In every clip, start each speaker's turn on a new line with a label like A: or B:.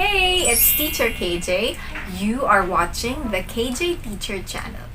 A: Hey, it's Teacher KJ. You are watching the KJ Teacher channel.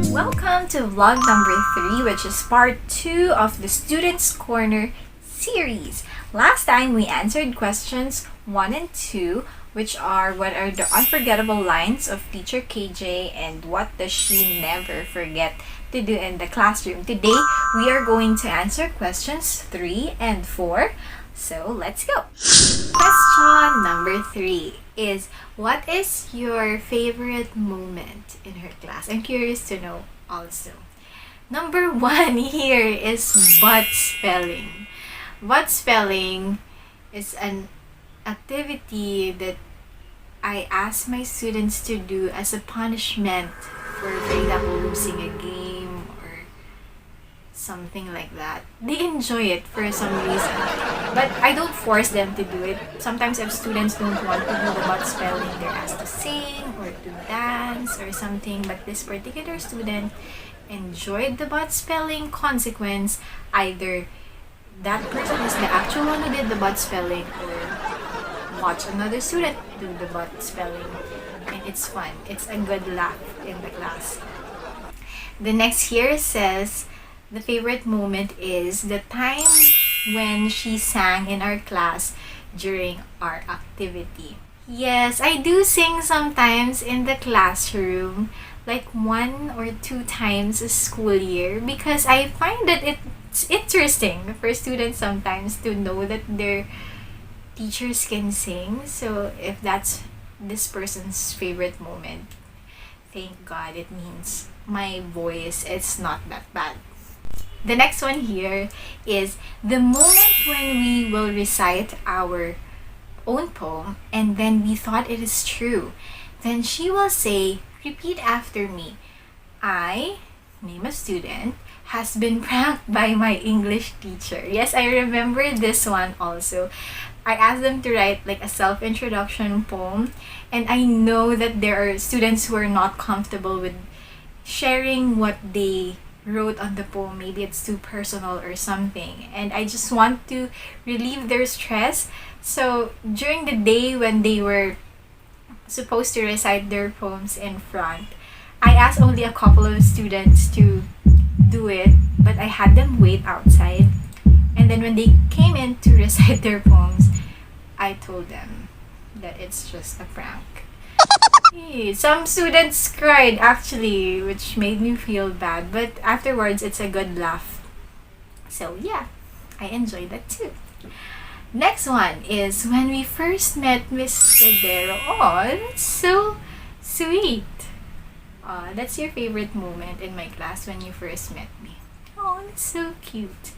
A: Welcome to vlog number 3, which is part 2 of the Students Corner series. Last time we answered questions 1 and 2, which are what are the unforgettable lines of Teacher KJ and what does she never forget to do in the classroom. Today, we are going to answer questions 3 and 4. So, let's go. Question number 3 is, what is your favorite moment in her class? I'm curious to know also. Number 1 here is butt spelling. Butt spelling is an activity that I ask my students to do as a punishment for example, losing a game or something like that. They enjoy it for some reason, but I don't force them to do it. Sometimes if students don't want to do the butt spelling, they're asked to sing or to dance or something, but this particular student enjoyed the butt spelling. Consequence, either that person is the actual one who did the butt spelling or watch another student do the butt spelling, and it's fun. It's a good laugh in the class. The next here says the favorite moment is the time when she sang in our class during our activity. Yes, I do sing sometimes in the classroom, like 1 or 2 times a school year, because I find that it's interesting for students sometimes to know that their teachers can sing. So if that's this person's favorite moment, thank God, it means my voice is not that bad. The next one here is the moment when we will recite our own poem and then we thought it is true. Then she will say, repeat after me. I, name a student, has been pranked by my English teacher. Yes, I remember this one also. I asked them to write like a self-introduction poem, and I know that there are students who are not comfortable with sharing what they wrote on the poem. Maybe it's too personal or something, and I just want to relieve their stress. So during the day when they were supposed to recite their poems in front, I asked only a couple of students to do it, but I had them wait outside. And then when they came in to recite their poems, I told them that it's just a prank. Hey, some students cried actually, which made me feel bad, but afterwards it's a good laugh. So yeah, I enjoyed that too. Next one is when we first met Miss Cordero. Oh, that's so sweet. That's your favorite moment in my class when you first met me. Oh, that's so cute.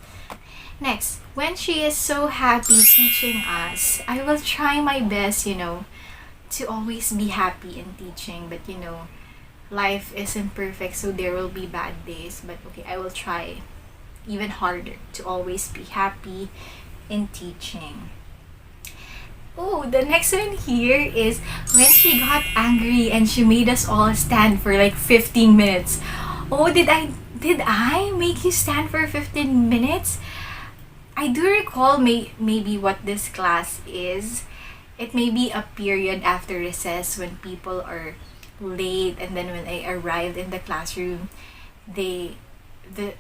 A: Next, when she is so happy teaching us, I will try my best, to always be happy in teaching. But, life isn't perfect, so there will be bad days. But, okay, I will try even harder to always be happy in teaching. Oh, the next one here is when she got angry and she made us all stand for like 15 minutes. Oh, did I make you stand for 15 minutes? I do recall maybe what this class is. It may be a period after recess when people are late, and then when I arrived in the classroom, the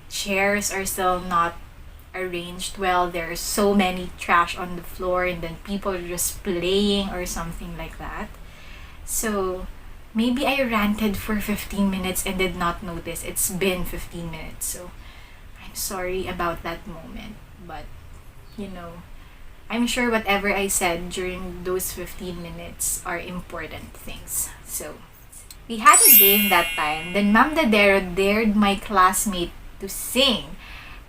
A: chairs are still not arranged well. There's so many trash on the floor, and then people are just playing or something like that. So maybe I ranted for 15 minutes and did not notice it's been 15 minutes. So I'm sorry about that moment, but I'm sure whatever I said during those 15 minutes are important things. So we had a game that time. Then Ma'am Dadero dared my classmate to sing.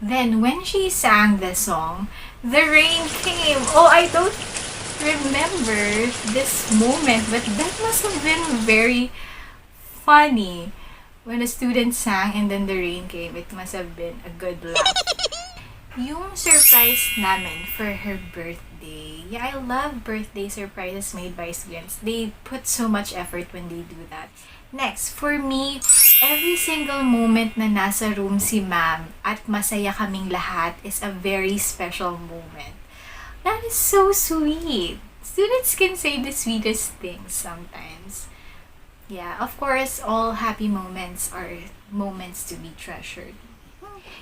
A: Then when she sang the song, the rain came. Oh, I don't remember this moment, but that must have been very funny. When a student sang and then the rain came, it must have been a good laugh. Yung surprise namin for her birthday. Yeah, I love birthday surprises made by students. They put so much effort when they do that. Next, for me, every single moment na nasa room si ma'am at masaya kaming lahat is a very special moment. That is so sweet. Students can say the sweetest things sometimes. Yeah, of course, all happy moments are moments to be treasured.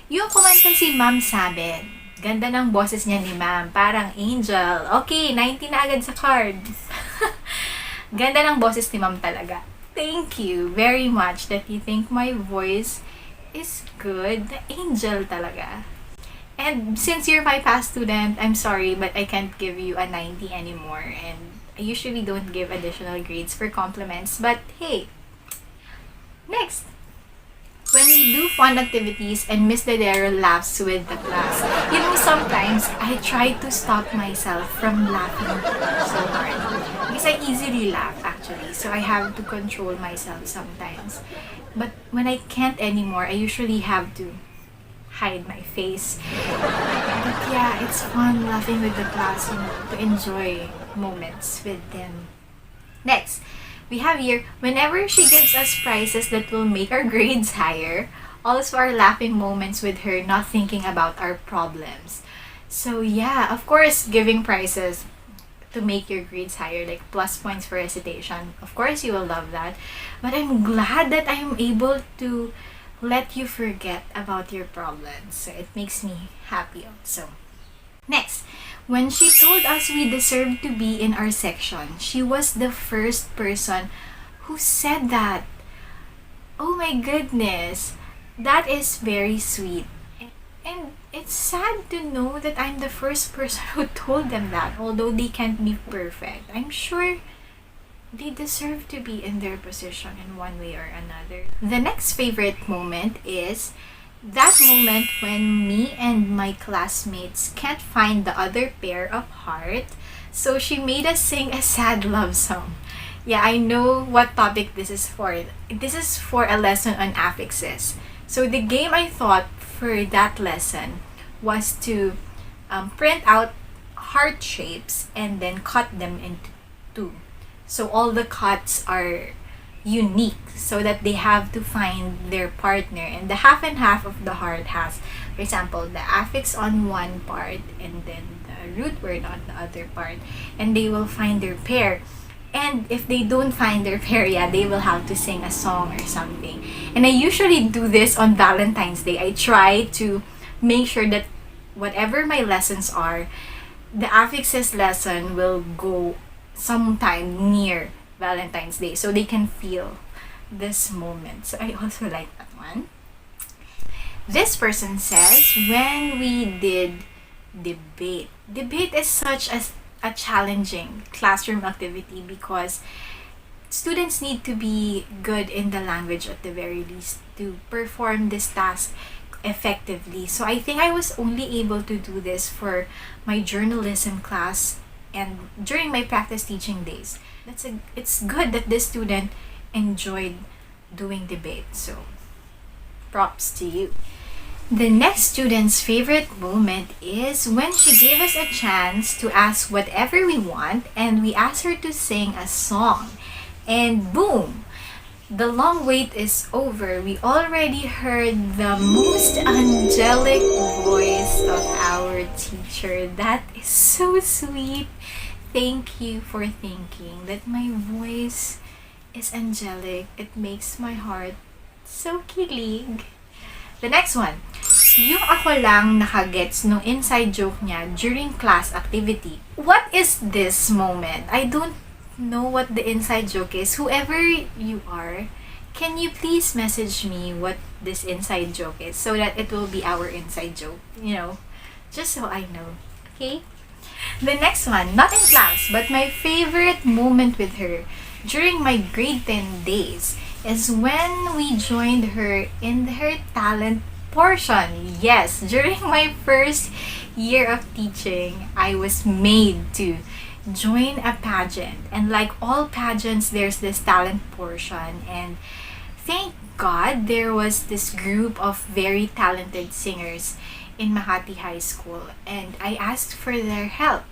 A: Yung kumanta si ma'am sa amin, ganda ng boses niya ni ma'am, parang angel. Okay, 90 na agad sa card. Ganda ng boses ni ma'am talaga. Thank you very much that you think my voice is good. Angel talaga. And since you're my past student, I'm sorry, but I can't give you a 90 anymore. And I usually don't give additional grades for compliments. But hey, next. When we do fun activities and Miss Dedero laughs with the class, you know, sometimes I try to stop myself from laughing so hard. Because I easily laugh actually, so I have to control myself sometimes. But when I can't anymore, I usually have to hide my face. But yeah, it's fun laughing with the class, you know, to enjoy moments with them. Next, we have here, whenever she gives us prizes that will make our grades higher, also our laughing moments with her not thinking about our problems. So yeah, of course, giving prizes to make your grades higher, like plus points for recitation. Of course, you will love that. But I'm glad that I'm able to let you forget about your problems. So it makes me happy also. Next, when she told us we deserved to be in our section, she was the first person who said that. Oh my goodness, that is very sweet. And it's sad to know that I'm the first person who told them that, although they can't be perfect. I'm sure they deserve to be in their position in one way or another. The next favorite moment is that moment when me and my classmates can't find the other pair of heart, so she made us sing a sad love song. Yeah, I know what topic this is for. This is for a lesson on affixes. So the game I thought for that lesson was to print out heart shapes and then cut them into two. So all the cuts are unique, so that they have to find their partner, and the half and half of the heart has, for example, the affix on one part and then the root word on the other part, and they will find their pair. And if they don't find their pair, yeah, they will have to sing a song or something. And I usually do this on Valentine's Day. I try to make sure that whatever my lessons are, the affixes lesson will go sometime near Valentine's Day, so they can feel this moment. So I also like that one. This person says, when we did debate is such a challenging classroom activity because students need to be good in the language at the very least to perform this task effectively. So I think I was only able to do this for my journalism class and during my practice teaching days. It's good that this student enjoyed doing debate, so props to you. The next student's favorite moment is when she gave us a chance to ask whatever we want, and we asked her to sing a song. And boom! The long wait is over. We already heard the most angelic voice of our teacher. That is so sweet. Thank you for thinking that my voice is angelic. It makes my heart so kilig. The next one. Yung ako lang nakagets no inside joke niya during class activity. What is this moment? I don't know what the inside joke is. Whoever you are, can you please message me what this inside joke is so that it will be our inside joke, you know, just so I know. Okay? The next one, not in class, but my favorite moment with her during my grade 10 days is when we joined her in her talent portion. Yes, during my first year of teaching, I was made to join a pageant. And like all pageants, there's this talent portion. And thank God there was this group of very talented singers in Makati High School, and I asked for their help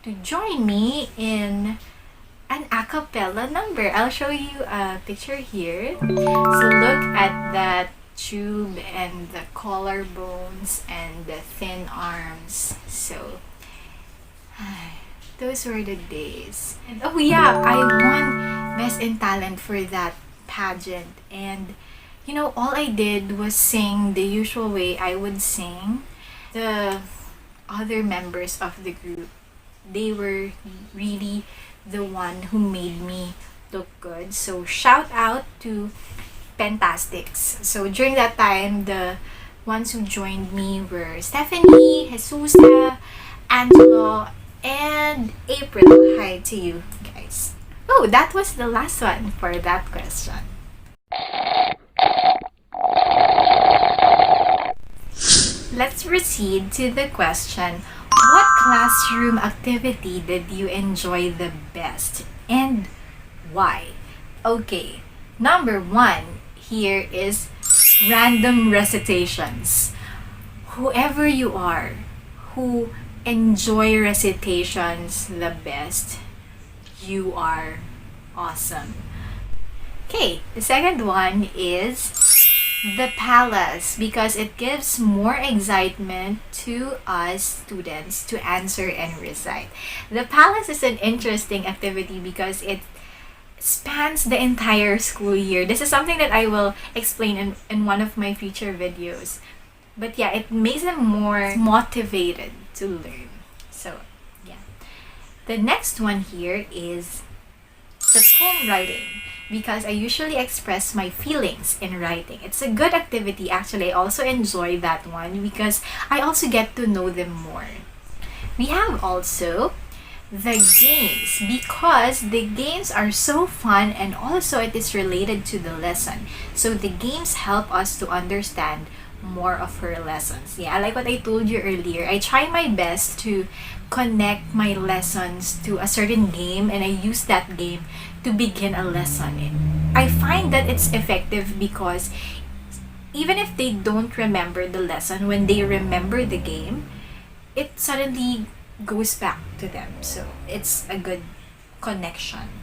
A: to join me in an a cappella number. I'll show you a picture here. So look at that tube and the collarbones and the thin arms. So those were the days. And oh yeah, I won Best in Talent for that pageant. And you know, all I did was sing the usual way I would sing. The other members of the group, they were really the one who made me look good. So shout out to Pentastics. So during that time, the ones who joined me were Stephanie, Jesusa, Angelo, and April. Hi to you guys. Oh, that was the last one for that question. Let's proceed to the question. What classroom activity did you enjoy the best and why? Okay, number one here is random recitations. Whoever you are who enjoy recitations the best, you are awesome. Okay, the second one is the palace, because it gives more excitement to us students to answer and recite. The palace is an interesting activity because it spans the entire school year. This is something that I will explain in one of my future videos. But yeah, it makes them more motivated to learn. So yeah. The next one here is the poem writing, because I usually express my feelings in writing. It's a good activity actually. I also enjoy that one because I also get to know them more. We have also the games, because the games are so fun and also it is related to the lesson. So the games help us to understand more of her lessons. Yeah, like what I told you earlier, I try my best to connect my lessons to a certain game and I use that game to begin a lesson in. I find that it's effective because even if they don't remember the lesson, when they remember the game, it suddenly goes back to them. So it's a good connection.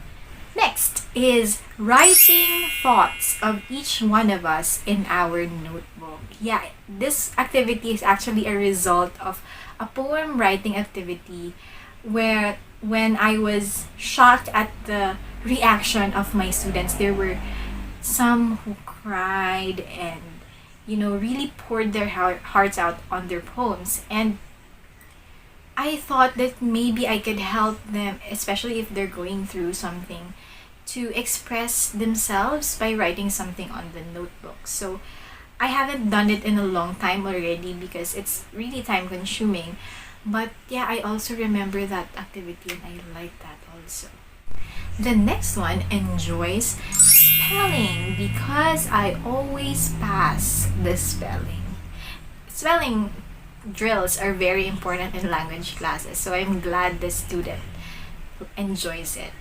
A: Next is writing thoughts of each one of us in our notebook. Yeah, this activity is actually a result of a poem writing activity where when I was shocked at the reaction of my students, there were some who cried and really poured their hearts out on their poems, and I thought that maybe I could help them, especially if they're going through something, to express themselves by writing something on the notebook. So I haven't done it in a long time already because it's really time consuming. But yeah, I also remember that activity and I like that also. The next one enjoys spelling, because I always pass the spelling. Spelling drills are very important in language classes, so I'm glad the student enjoys it.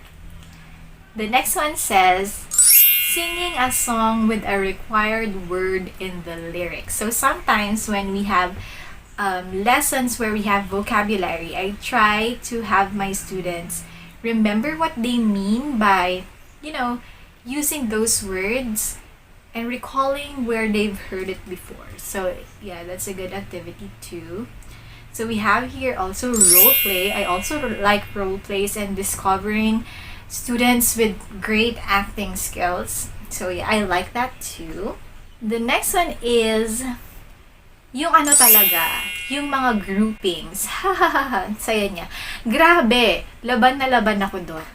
A: The next one says singing a song with a required word in the lyrics. So sometimes when we have lessons where we have vocabulary, I try to have my students remember what they mean by, using those words and recalling where they've heard it before. So yeah, that's a good activity too. So we have here also role play. I also like role plays and discovering students with great acting skills. So yeah, I like that too. The next one is yung yung mga groupings. Saya niya. Grabe, laban na laban ako doon.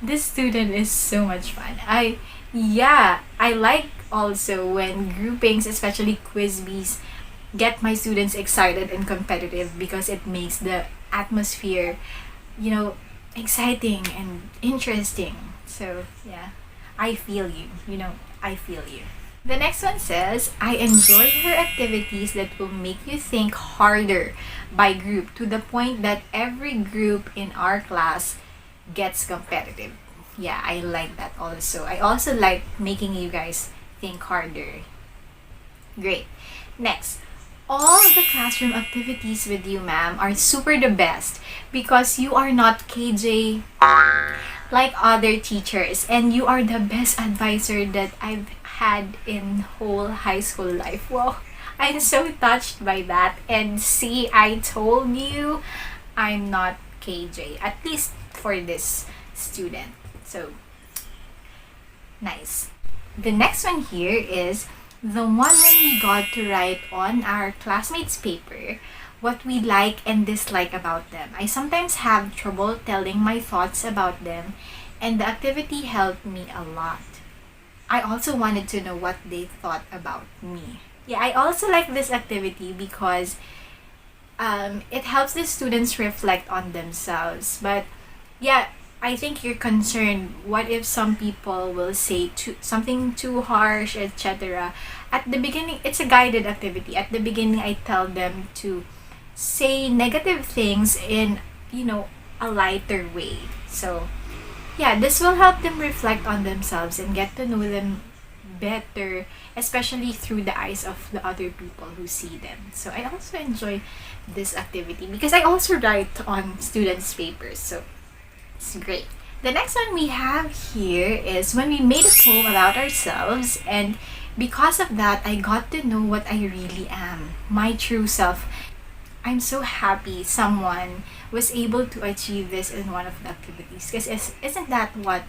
A: This student is so much fun. I like also when groupings, especially quiz bees, get my students excited and competitive because it makes the atmosphere, exciting and interesting. So yeah, I feel you. I feel you. The next one says, I enjoy her activities that will make you think harder by group to the point that every group in our class gets competitive. Yeah, I like that also. I also like making you guys think harder. Great. Next, All the classroom activities with you, ma'am, are super the best because you are not KJ like other teachers, and you are the best advisor that I've had in whole high school life. Wow, I'm so touched by that. And see, I told you I'm not KJ, at least for this student. So nice. The next one here is the one when we got to write on our classmates' paper what we like and dislike about them. I sometimes have trouble telling my thoughts about them, and the activity helped me a lot. I also wanted to know what they thought about me. Yeah, I also like this activity because it helps the students reflect on themselves. But yeah, I think you're concerned. What if some people will say something too harsh, etc.? At the beginning, it's a guided activity. At the beginning, I tell them to say negative things in, a lighter way. So, yeah, this will help them reflect on themselves and get to know them better, especially through the eyes of the other people who see them. So, I also enjoy this activity because I also write on students' papers. So, it's great. The next one we have here is when we made a poem about ourselves, and because of that, I got to know what I really am, my true self. I'm so happy someone was able to achieve this in one of the activities because isn't that what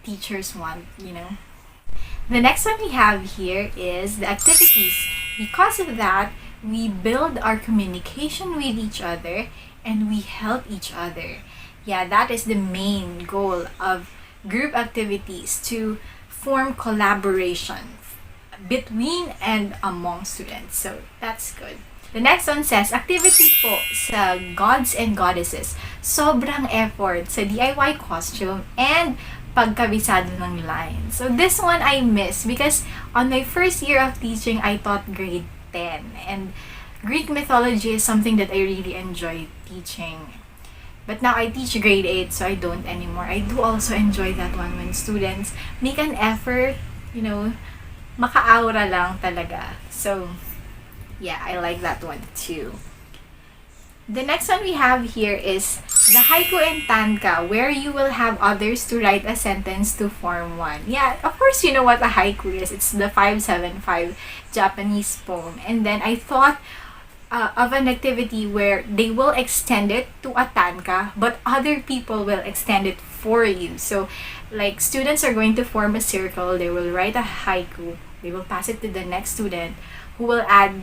A: teachers want? The next one we have here is the activities. Because of that, we build our communication with each other and we help each other. Yeah, that is the main goal of group activities, to form collaboration between and among students. So that's good. The next one says, activity po sa gods and goddesses. Sobrang effort sa DIY costume and pagkabisado ng line. So this one I miss because on my first year of teaching, I taught grade 10. And Greek mythology is something that I really enjoy teaching. But now I teach grade 8, so I don't anymore. I do also enjoy that one when students make an effort, maka-aura lang talaga. So, yeah, I like that one too. The next one we have here is the haiku and tanka, where you will have others to write a sentence to form one. Yeah, of course you know what a haiku is. It's the 575 Japanese poem. And then I thought of an activity where they will extend it to a tanka, but other people will extend it for you. So, like, students are going to form a circle, they will write a haiku, they will pass it to the next student who will add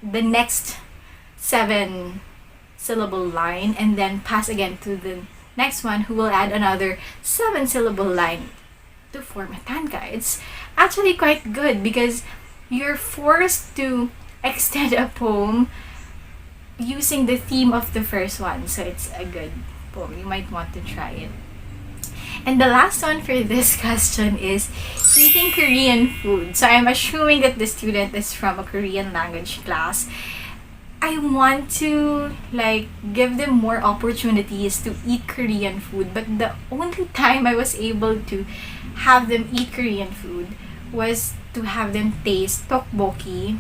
A: the next 7 syllable line, and then pass again to the next one who will add another 7 syllable line to form a tanka. It's actually quite good because you're forced to extend a poem using the theme of the first one. So it's a good poem. You might want to try it. And the last one for this question is eating Korean food. So I'm assuming that the student is from a Korean language class. I want to give them more opportunities to eat Korean food, but the only time I was able to have them eat Korean food was to have them taste tteokbokki,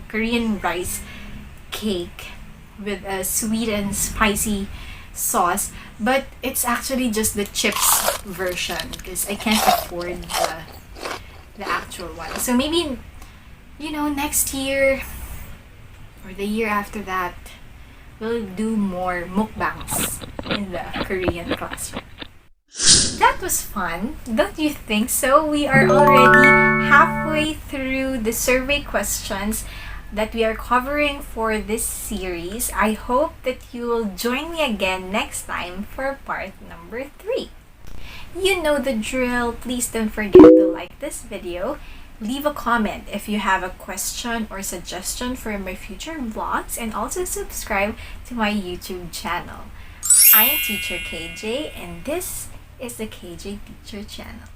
A: Korean rice cake with a sweet and spicy sauce, but it's actually just the chips version because I can't afford the actual one. So maybe next year or the year after that, we'll do more mukbangs in the Korean classroom. That was fun, don't you think so? We are already halfway through the survey questions that we are covering for this series. I hope that you will join me again next time for part number 3. You know the drill. Please don't forget to like this video. Leave a comment if you have a question or suggestion for my future vlogs, and also subscribe to my YouTube channel. I am Teacher KJ, and this is the KJ Teacher Channel.